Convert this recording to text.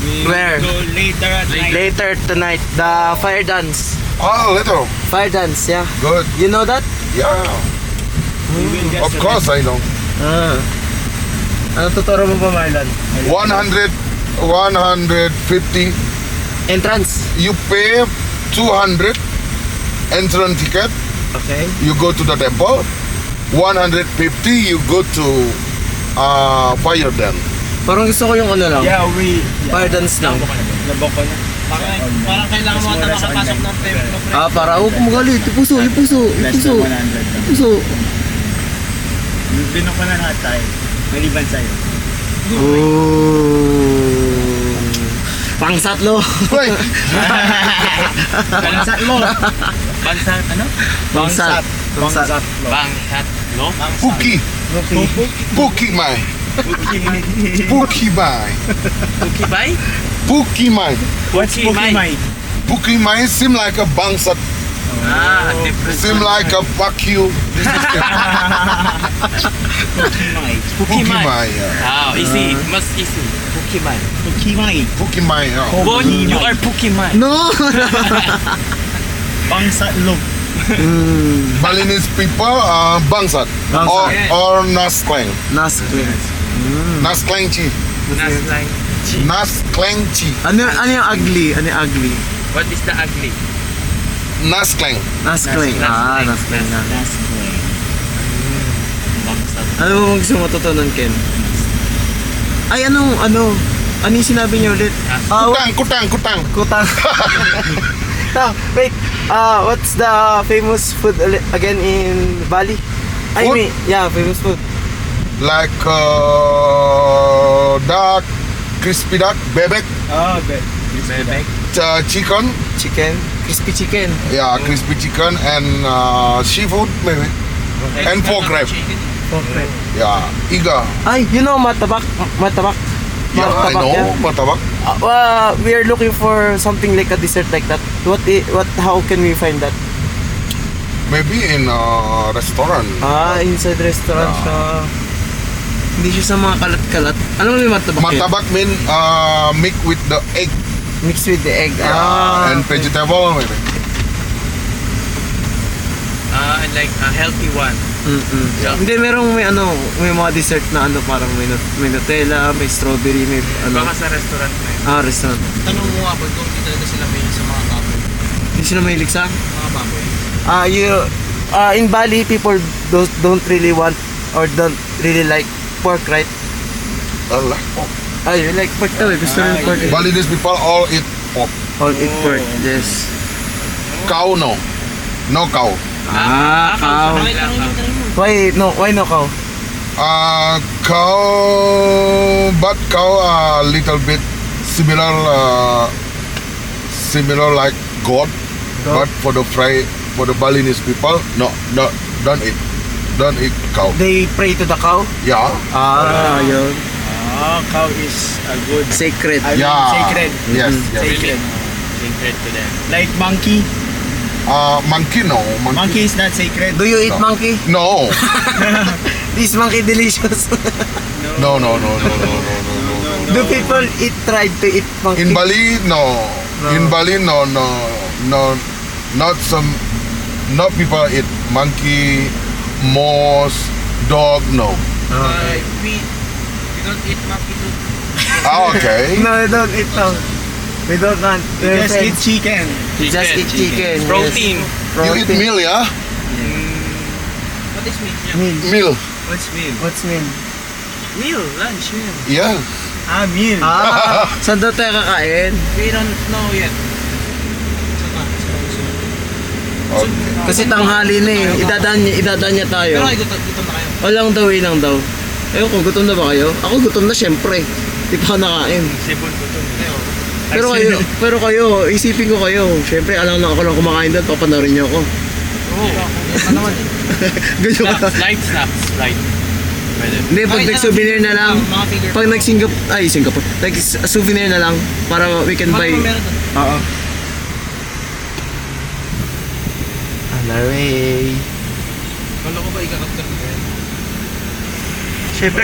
We Where? go later at night. Later tonight, the fire dance. Oh, little. Fire dance, yeah. Good. You know that? Yeah. We will just Of course I know. Ah. Ano tuturo mo pa, Marlon? 150. Entrance. You pay 200 entrance ticket. Okay. You go to the temple. 150 you go to fire dance. Parang gusto ko yung ano lang. Yeah, we... Fire dance lang. Nabok ko na. Parang kailangan mo ata makapasok ng templo. Ah, para huwag mo galit. Yung puso, yung puso, yung Less puso. than 100 lang. Puso. Binok ko na lahat tayo. Maliban sa'yo. Ooh. Pangsatlo. Wait, Bansat lo. Bansat ano? Bangsat. Bangsat. Bangsat, no? Puki. Puki mai. Puki mai. Pukibay? Puki mai. What's Pokimai? Puki mai seem like a bangsat. Ah, different. Seem like a fuck you. Pokimai. Puki mai. Yeah. Ah, easy. Mas easy. Pukimay. Pokimai. Puki mai. Yeah. Bon, you are Pukimay. No! Bangsat lo. Balinese people bangsat Bangsat. or naskleng. Nasklin. Nasklengchi. Nas like. Nasklengchi. Ano yung ugly? Ano yung ugly? What is the ugly? Naskleng. Nasklin. Ah, nasklin na. Last play. Bangsat. Ano mo gusto matutunan, Ken? Ay, ano yung sinabi niyo ulit? Kutang. Kutang. No, wait. What's the famous food again in Bali? I Food? mean, yeah, famous food. Like duck, crispy duck, bebek, Oh, bet. Bebek. chicken, Chicken, crispy chicken. yeah, crispy chicken and seafood maybe, and pork rib, Okay. yeah, iga. Ay, you know matabak? Matabak. Yeah, I know, matabak. We are looking for something like a dessert like that. How can we find that? Maybe in a restaurant. Ah, inside restaurant siya. Hindi siya sa mga kalat-kalat. Ano yung matabak yun? Matabak mean mix with the egg, Mixed with the egg. yeah, and okay. vegetable maybe. Like a healthy one. Yeah. Hindi, may mga dessert na parang may Nutella, may strawberry, may Baka sa restaurant na yun. restaurant. Tanong mo nga ba kung hindi talaga sila may sa mga baboy? Hindi sila mahilig sa? Mga baboy? In Bali, people don't really want or don't really like pork, right? Allah. You like pork daw eh. Gusto rin pork. Balinese people all eat pork. All eat pork, yes. Cow no cow. Cow. Why no cow? Cow, but cow little bit similar like goat, but for the Balinese people, no, don't eat cow. They pray to the cow? Yeah, Yun. Cow is a good... Sacred. yeah, Sacred. yes, yes. Sacred. Sacred to them. Like monkey. Monkey no, Monkey is not sacred. Do you eat monkey? no, This monkey delicious. no. Do people try to eat monkey? In Bali, no. In Bali, no. Not people eat monkey, mouse, dog, no. We don't eat monkey too. Okay. No, we don't eat no. We don't want. You just eat chicken. Just eat chicken. Protein. You eat meal, yeah? What is meat? Meal. Meal, What's meal? What's meal? Meal, lunch, meal. yeah. Meal. Saan daw tayo kakain? We don't know yet. Okay. Kasi tanghali na eh. Idadaan niya tayo. Pero ay, gutom na kayo. Walang daw. Ayun ko, gutom na ba kayo? Ako gutom na syempre. Di pa ako nakain. Sipon gutom. Pero kayo, isipin ko kayo. Syempre, alam na ako lang kumakain doon, papanoorin niyo ako. Oo. Ano naman? Ganyan ka. Light snacks. Light. Pwede. Hindi, pag nag-souvenir na lang. Mga finger. Pag Singapore. Nag-souvenir na lang para we can buy. Meron doon. Oo. Alaray. Kala ko ba ikakat ka? Syempre,